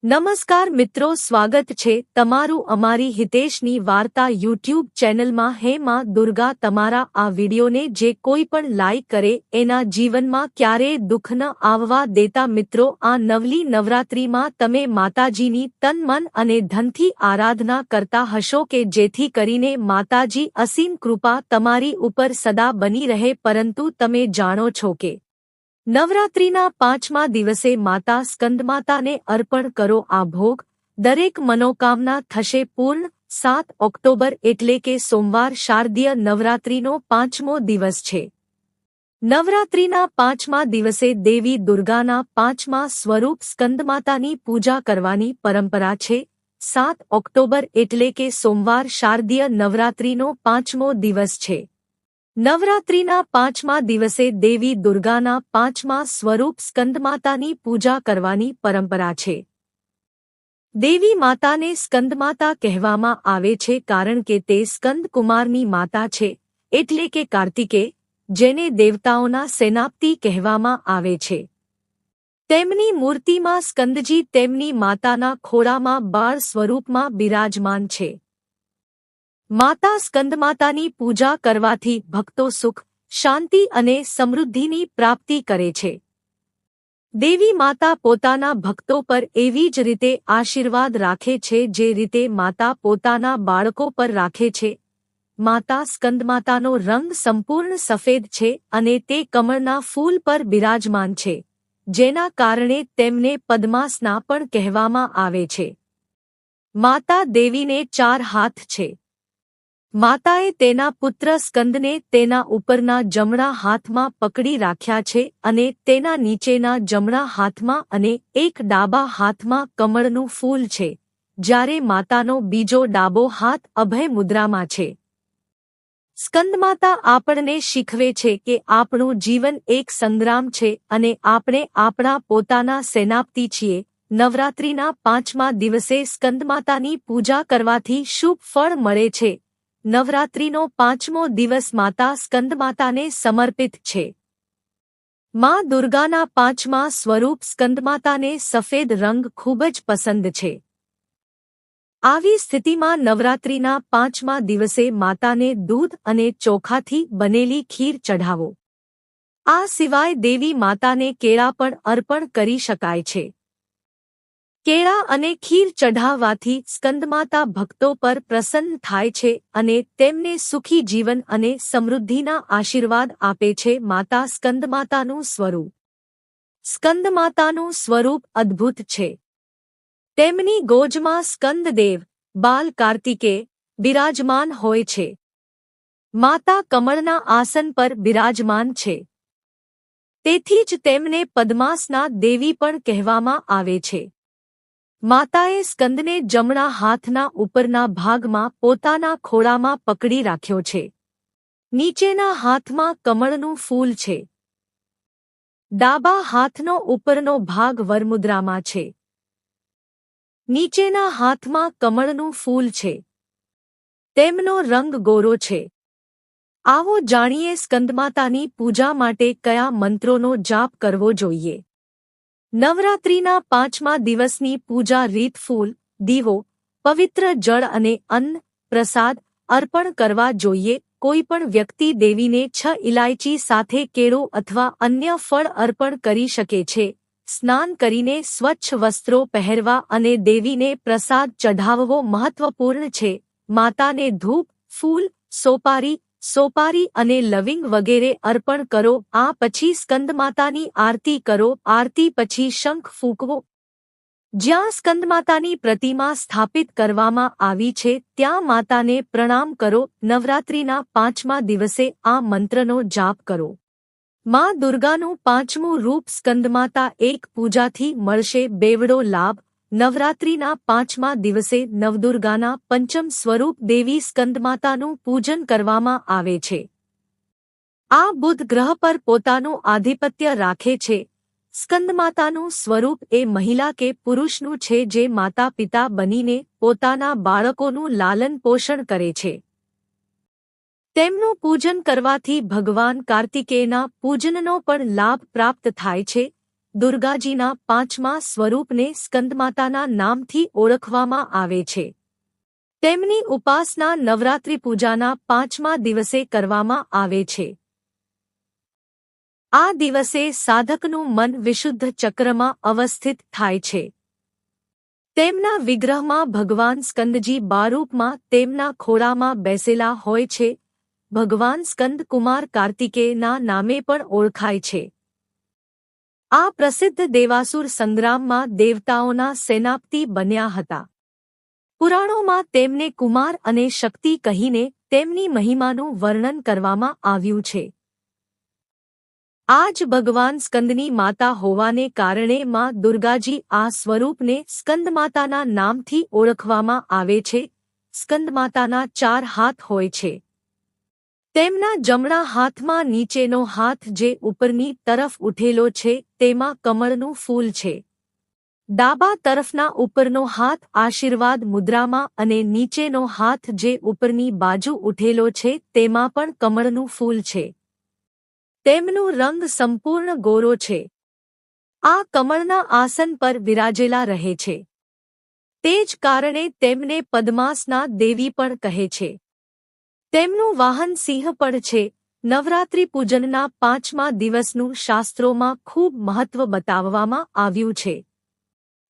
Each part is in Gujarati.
નમસ્કાર મિત્રો, સ્વાગત છે તમારું અમારી હિતેશની વાર્તા યુટ્યુબ ચેનલમાં। હે માં દુર્ગા, તમારા આ વિડીયોને જે કોઈ પણ લાઈક કરે એના જીવનમાં ક્યારેય દુઃખ ન આવવા દેતા। મિત્રો, આ નવલી નવરાત્રિમાં તમે માતાજીની તન મન અને ધનથી આરાધના કરતા હશો કે જેથી કરીને માતાજી અસીમ કૃપા તમારી ઉપર સદા બની રહે। પરંતુ તમે જાણો છો કે નવરાત્રિના પાંચમા દિવસે માતા સ્કંદમાતાને અર્પણ કરો આ ભોગ, દરેક મનોકામના થશે પૂર્ણ। 7 ઓક્ટોબર એટલે કે સોમવાર શારદીય નવરાત્રિનો પાંચમો દિવસ છે। નવરાત્રિના પાંચમા દિવસે દેવી દુર્ગાના પાંચમા સ્વરૂપ સ્કંદમાતાની પૂજા કરવાની પરંપરા છે। 7 ઓક્ટોબર એટલે કે સોમવાર શારદીય નવરાત્રિનો પાંચમો દિવસ છે। નવરાત્રિના પાંચમા દિવસે દેવી દુર્ગાના પાંચમા સ્વરૂપ સ્કંદમાતાની પૂજા કરવાની પરંપરા છે। દેવી માતાને સ્કંદમાતા કહેવામાં આવે છે કારણ કે તે સ્કંદ કુમારની માતા છે, એટલે કે કાર્તિકેય, જેને દેવતાઓના સેનાપતિ કહેવામાં આવે છે। તેમની મૂર્તિમાં સ્કંદજી તેમની માતાના ખોળામાં બાળ સ્વરૂપમાં બિરાજમાન છે। માતા સ્કંદમાતાની પૂજા કરવાથી ભક્તો સુખ, શાંતિ અને સમૃદ્ધિની પ્રાપ્તિ કરે છે। દેવી માતા પોતાના ભક્તો પર એવી જ રીતે આશીર્વાદ રાખે છે જે રીતે માતા પોતાના બાળકો પર રાખે છે। માતા સ્કંદમાતાનો રંગ સંપૂર્ણ સફેદ છે અને તે કમળના ફૂલ પર બિરાજમાન છે, જેના કારણે તેમને પદ્માસના પણ કહેવામાં આવે છે। માતા દેવીને 4 હાથ છે। માતાએ તેના પુત્ર સ્કંદને તેના ઉપરના જમણા હાથમાં પકડી રાખ્યા છે અને તેના નીચેના જમણા હાથમાં અને એક ડાબા હાથમાં કમળનું ફૂલ છે, જ્યારે માતાનો બીજો ડાબો હાથ અભય મુદ્રામાં છે। સ્કંદમાતા આપણને શીખવે છે કે આપણું જીવન એક સંગ્રામ છે અને આપણે આપણા પોતાના સેનાપતિ છીએ। નવરાત્રિના પાંચમા દિવસે સ્કંદમાતાની પૂજા કરવાથી શુભ ફળ મળે છે। નવરાત્રિનો પાંચમો દિવસ માતા સ્કંદમાતાને સમર્પિત છે। માં દુર્ગાના પાંચમા સ્વરૂપ સ્કંદમાતાને સફેદ રંગ ખૂબ જ પસંદ છે। આવી સ્થિતિમાં નવરાત્રિના પાંચમા દિવસે માતાને દૂધ અને ચોખાથી બનેલી ખીર ચઢાવો। આ સિવાય દેવી માતાને કેળા પણ અર્પણ કરી શકાય છે। કેળા અને ખીર ચઢાવવાથી સ્કંદમાતા ભક્તો પર પ્રસન્ન થાય છે અને તેમને સુખી જીવન અને સમૃદ્ધિના આશીર્વાદ આપે છે। માતા સ્કંદમાતાનું સ્વરૂપ। સ્કંદમાતાનું સ્વરૂપ અદ્ભુત છે। તેમની ગોજમાં સ્કંદદેવ, બાલ કાર્તિકેય, બિરાજમાન હોય છે। માતા કમળના આસન પર બિરાજમાન છે, તેથી જ તેમને પદ્માસના દેવી પણ કહેવામાં આવે છે। માતાએ સ્કંદને જમણા હાથના ઉપરના ભાગમાં પોતાના ખોળામાં પકડી રાખ્યો છે। નીચેના હાથમાં કમળનું ફૂલ છે। ડાબા હાથનો ઉપરનો ભાગ વરમુદ્રામાં છે। નીચેના હાથમાં કમળનું ફૂલ છે। તેમનો રંગ ગોરો છે। આવો જાણીએ સ્કંદમાતાની પૂજા માટે કયા મંત્રોનો જાપ કરવો જોઈએ। નવરાત્રિના પાંચમા દિવસની પૂજા રીત: ફૂલ, દીવો, પવિત્ર જળ અને અન્ન પ્રસાદ અર્પણ કરવા જોઈએ। કોઈ પણ વ્યક્તિ દેવીને 6 ઇલાયચી સાથે કેળું અથવા અન્ય ફળ અર્પણ કરી શકે છે। સ્નાન કરીને સ્વચ્છ વસ્ત્રો પહેરવા અને દેવીને પ્રસાદ ચઢાવવો મહત્વપૂર્ણ છે। માતાને ધૂપ, ફૂલ, સોપારી અને લવિંગ વગેરે અર્પણ કરો। આ પછી સ્કંદમાતાની આરતી કરો। આરતી પછી શંખ ફૂંકવો। જ્યાં સ્કંદમાતાની પ્રતિમા સ્થાપિત કરવામાં આવી છે ત્યાં માતાને પ્રણામ કરો। નવરાત્રિના પાંચમા દિવસે આ મંત્રનો જાપ કરો। માં દુર્ગાનું પાંચમું રૂપ સ્કંદમાતા એક પૂજાથી મળશે બેવડો લાભ। નવરાત્રિના પાંચમા દિવસે નવદુર્ગાના પંચમ સ્વરૂપ દેવી સ્કંદમાતાનું પૂજન કરવામાં આવે છે। આ બુધ ગ્રહ પર પોતાનું આધિપત્ય રાખે છે। સ્કંદમાતાનું સ્વરૂપ એ મહિલા કે પુરુષનું છે જે માતા પિતા બનીને પોતાના બાળકોનું લાલન પોષણ કરે છે। તેમનું પૂજન કરવાથી ભગવાન કાર્તિકેયના પૂજનનો પણ લાભ પ્રાપ્ત થાય છે। દુર્ગાજીના પાંચમા સ્વરૂપને સ્કંદમાતાના નામથી ઓળખવામાં આવે છે. તેમની ઉપાસના નવરાત્રિ પૂજાના પાંચમા દિવસે કરવામાં આવે છે. આ દિવસે સાધકનું મન વિશુદ્ધ ચક્રમાં અવસ્થિત થાય છે. તેમના વિગ્રહમાં ભગવાન સ્કંદજી બારૂપમાં તેમના ખોળામાં બેસેલા હોય છે. ભગવાન સ્કંદ કુમાર કાર્તિકેયના નામે પણ ઓળખાય છે. આ પ્રસિદ્ધ દેવાસુર સંગ્રામમાં દેવતાઓના સેનાપતિ બન્યા હતા. પુરાણોમાં તેમને કુમાર અને શક્તિ કહીને તેમની મહિમાનું વર્ણન કરવામાં આવ્યું છે. આ જ ભગવાન સ્કંદની માતા હોવાને કારણે માં દુર્ગાજી આ સ્વરૂપને સ્કંદમાતાના નામથી ઓળખવામાં આવે છે. સ્કંદમાતાના 4 હાથ હોય છે. તેમના જમણા હાથમાં નીચેનો હાથ જે ઉપરની તરફ ઉઠેલો છે તેમાં કમળનું ફૂલ છે. ડાબા તરફના ઉપરનો હાથ આશીર્વાદ મુદ્રામાં અને નીચેનો હાથ જે ઉપરની બાજુ ઉઠેલો છે તેમાં પણ કમળનું ફૂલ છે. તેમનું રંગ સંપૂર્ણ ગોરો છે. આ કમળના આસન પર વિરાજેલા રહે છે. તે જ કારણે તેમને પદ્માસના દેવી પણ કહે છે. તેમનું વાહન સિંહ પણ છે. નવરાત્રિ પૂજનના પાંચમા દિવસનું શાસ્ત્રોમાં ખૂબ મહત્વ બતાવવામાં આવ્યું છે.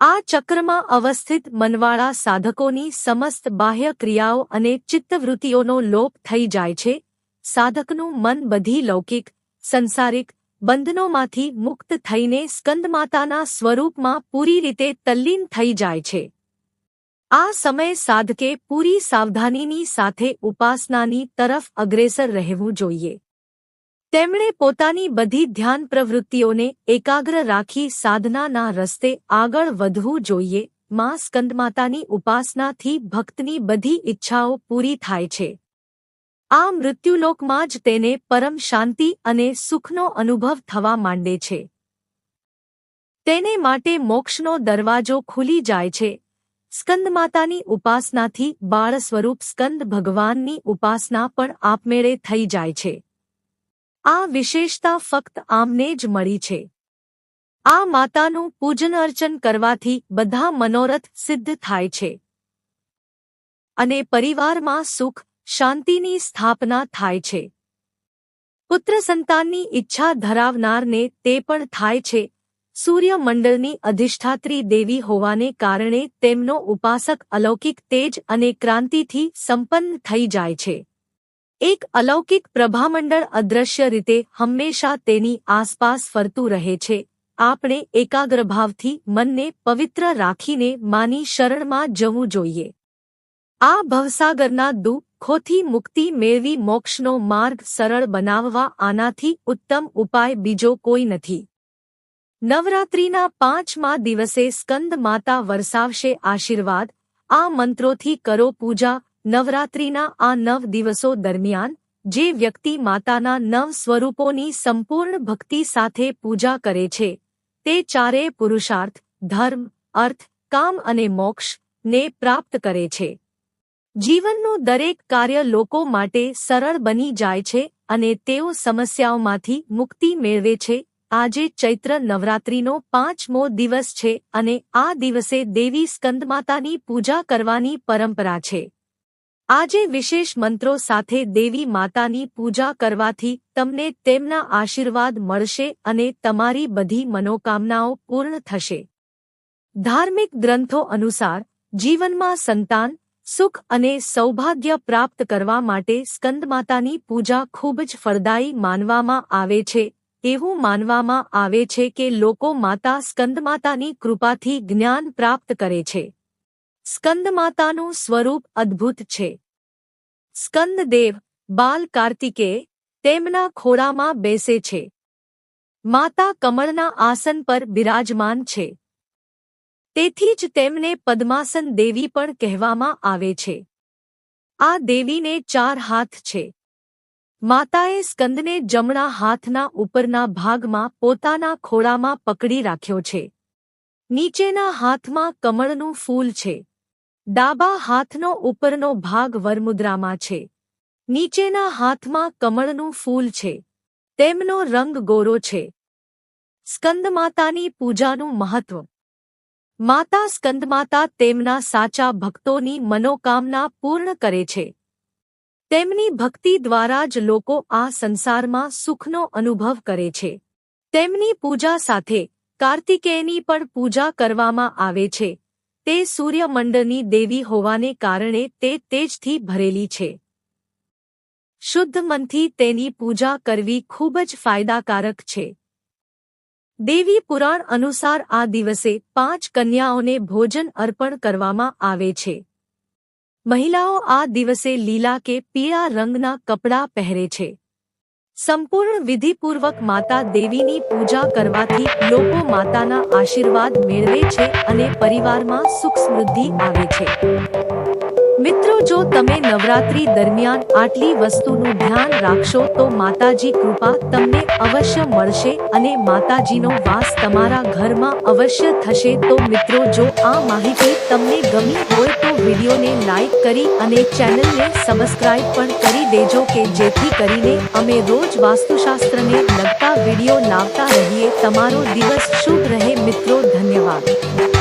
આ ચક્રમાં અવસ્થિત મનવાળા સાધકોની સમસ્ત બાહ્ય ક્રિયાઓ અને ચિત્તવૃત્તિઓનો લોપ થઈ જાય છે. સાધકનું મન બધી લૌકિક, સંસારિક બંધનોમાંથી મુક્ત થઈને સ્કંદમાતાના સ્વરૂપમાં પૂરી રીતે તલ્લીન થઈ જાય છે. આ સમયે સાધકે પૂરી સાવધાનીની સાથે ઉપાસનાની તરફ અગ્રેસર રહેવું જોઈએ. તેમણે પોતાની બધી ધ્યાન પ્રવૃત્તિઓને એકાગ્ર રાખી સાધનાના રસ્તે આગળ વધવું જોઈએ. માં સ્કંદમાતાની ઉપાસનાથી ભક્તની બધી ઈચ્છાઓ પૂરી થાય છે. આ મૃત્યુલોકમાં જ તેને પરમ શાંતિ અને સુખનો અનુભવ થવા માંડે છે. તેને માટે મોક્ષનો દરવાજો ખુલી જાય છે. સ્કંદમાતાની ઉપાસનાથી બાળ સ્વરૂપ સ્કંદ ભગવાનની ઉપાસના પણ આપમેળે થઈ જાય છે. આ વિશેષતા ફક્ત આમને જ મળી છે. આ માતાનું પૂજન અર્ચન કરવાથી બધા મનોરથ સિદ્ધ થાય છે અને પરિવારમાં સુખ શાંતિની સ્થાપના થાય છે. પુત્ર સંતાનની ઈચ્છા ધરાવનારને તે પણ થાય છે. સૂર્યમંડળની અધિષ્ઠાત્રી દેવી હોવાને કારણે તેમનો ઉપાસક અલૌકિક તેજ અને ક્રાંતિથી સંપન્ન થઈ જાય છે. એક અલૌકિક પ્રભામંડળ અદૃશ્ય રીતે હંમેશા તેની આસપાસ ફરતું રહે છે. આપણે એકાગ્રભાવથી મનને પવિત્ર રાખીને માની શરણમાં જવું જોઈએ. આ ભવસાગરના દુઃખોથી મુક્તિ મેળવી મોક્ષનો માર્ગ સરળ બનાવવા આનાથી ઉત્તમ ઉપાય બીજો કોઈ નથી. નવરાત્રિના પાંચમા દિવસે સ્કંદ માતા વરસાવશે આશીર્વાદ. આ મંત્રોથી કરો પૂજા. નવરાત્રિના આ 9 દિવસો દરમિયાન જે વ્યક્તિ માતાના 9 સ્વરૂપોની સંપૂર્ણ ભક્તિ સાથે પૂજા કરે છે તે ચારેય પુરુષાર્થ, ધર્મ, અર્થ, કામ અને મોક્ષ ને પ્રાપ્ત કરે છે. જીવનનું દરેક કાર્ય લોકો માટે સરળ બની જાય છે અને તેઓ સમસ્યાઓમાંથી મુક્તિ મેળવે છે. આજે ચૈત્ર નવરાત્રિનો 5મો દિવસ છે અને આ દિવસે દેવી સ્કંદમાતાની પૂજા કરવાની પરંપરા છે. આજે વિશેષ મંત્રો સાથે દેવી માતાની પૂજા કરવાથી તમને તેમના આશીર્વાદ મળશે અને તમારી બધી મનોકામનાઓ પૂર્ણ થશે. ધાર્મિક ગ્રંથો અનુસાર જીવનમાં સંતાન, સુખ અને સૌભાગ્ય પ્રાપ્ત કરવા માટે સ્કંદમાતાની પૂજા ખૂબ જ ફળદાયી માનવામાં આવે છે. એવું માનવામાં આવે છે કે લોકો માતા સ્કંદમાતાની કૃપાથી જ્ઞાન પ્રાપ્ત કરે છે. સ્કંદમાતાનું સ્વરૂપ અદ્ભુત છે. સ્કંદદેવ બાલ કાર્તિકેય તેમના ખોળામાં બેસે છે. માતા કમળના આસન પર બિરાજમાન છે. તેથી જ તેમને પદ્માસન દેવી પણ કહેવામાં આવે છે. આ દેવીને 4 હાથ છે. માતાએ સ્કંદને જમણા હાથના ઉપરના ભાગમાં પોતાના ખોળામાં પકડી રાખ્યો છે. નીચેના હાથમાં કમળનું ફૂલ છે. ડાબા હાથનો ઉપરનો ભાગ વરમુદ્રામાં છે. નીચેના હાથમાં કમળનું ફૂલ છે. તેમનો રંગ ગોરો છે. સ્કંદમાતાની પૂજાનું મહત્વ. માતા સ્કંદમાતા તેમના સાચા ભક્તોની મનોકામના પૂર્ણ કરે છે. તેમની ભક્તિ દ્વારા જ લોકો આ સંસારમાં સુખનો અનુભવ કરે છે. તેમની પૂજા સાથે કાર્તિકેયની પણ પૂજા કરવામાં આવે છે. તે સૂર્યમંડળની દેવી હોવાને કારણે તે તેજથી ભરેલી છે. શુદ્ધ મનથી તેની પૂજા કરવી ખૂબ જ ફાયદાકારક છે. દેવી પુરાણ અનુસાર આ દિવસે 5 કન્યાઓને ભોજન અર્પણ કરવામાં આવે છે. મહિલાઓ આ દિવસે લીલા કે પીળા રંગના કપડાં પહેરે છે. સંપૂર્ણ વિધિપૂર્વક માતા દેવીની પૂજા કરવાથી લોકો માતાના આશીર્વાદ મેળવે છે અને પરિવારમાં સુખ સમૃદ્ધિ આવે છે. મિત્રો, જો તમે નવરાત્રી દરમિયાન આટલી વસ્તુનું ધ્યાન રાખશો તો માતાજી કૃપા તમને અવશ્ય મળશે અને માતાજીનો વાસ તમારા ઘરમાં અવશ્ય થશે. તો મિત્રો, જો આ માહિતી તમને ગમી હોય તો વિડીયોને લાઈક કરી અને ચેનલને સબસ્ક્રાઇબ પણ કરી દેજો કે જેથી કરીને અમે રોજ વાસ્તુશાસ્ત્રને લગતા વિડીયો લાવતા રહીએ. તમારો દિવસ શુભ રહે મિત્રો. ધન્યવાદ.